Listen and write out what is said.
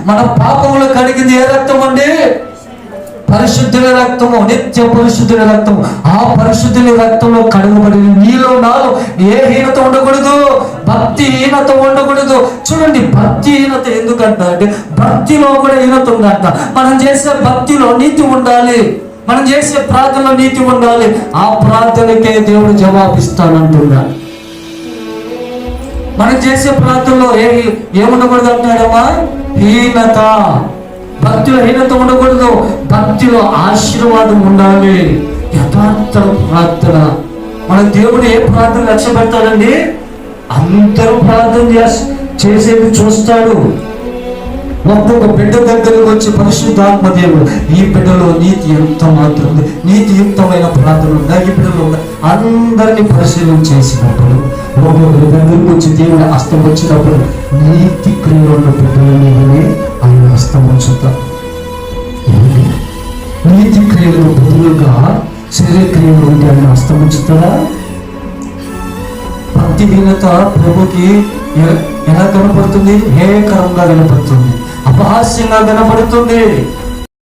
మన పాపములు కడిగింది ఏ రక్తం అండి? పరిశుద్ధుల రక్తము, నిత్య పరిశుద్ధుల రక్తము. ఆ పరిశుద్ధుల రక్తంలో కడగబడి నీలో నాలో ఏ హీనత ఉండకూడదు, భక్తిహీనత ఉండకూడదు. చూడండి, భక్తిహీనత ఎందుకంటే అంటే భక్తిలో కూడా హీనత ఉందంట. మనం చేసే భక్తిలో నీతి ఉండాలి, మనం చేసే ప్రార్థనలో నీతి ఉండాలి. ఆ ప్రార్థనకే దేవుడు జవాబిస్తానంటున్నాడు. మనం చేసే ప్రార్థనలో ఏముండకూడదు అంటాడమ్మా? హీనత. భక్తిలో హీనత ఉండకూడదు, భక్తిలో ఆశీర్వాదం ఉండాలి. యథార్థ ప్రార్థన. మన దేవుడు ఏ ప్రార్థన లక్ష్య పెడతాడండి? అందరూ ప్రార్థన చేసేది చూస్తాడు. ఒక్కొక్క బిడ్డ దగ్గరకు వచ్చి పరిశుద్ధాత్మ దేవుడు, ఈ బిడ్డలో నీతి ఎంత మాత్రం ఉంది, నీతియుక్తమైన ప్రార్థన ఉందా ఈ బిడ్డలో ఉందా, అందరినీ పరిశీలన చేసినప్పుడు ఒక్కొక్కరి దగ్గరకు వచ్చి దేవుడు హస్తం వచ్చినప్పుడు నీతి క్రియలు ఉన్న బిడ్డల మీదనే ఆయన హస్తం ఉంచుతాం. నీతి క్రియలకు బదులుగా శరీర క్రియలు ఉంటే ఆయన హస్తం ఉంచుతాడా? భక్తిహీనత ప్రభుకి ఎలా కనపడుతుంది? హేయకరంగా కనపడుతుంది, అపహాస్యంగా కనపడుతుంది.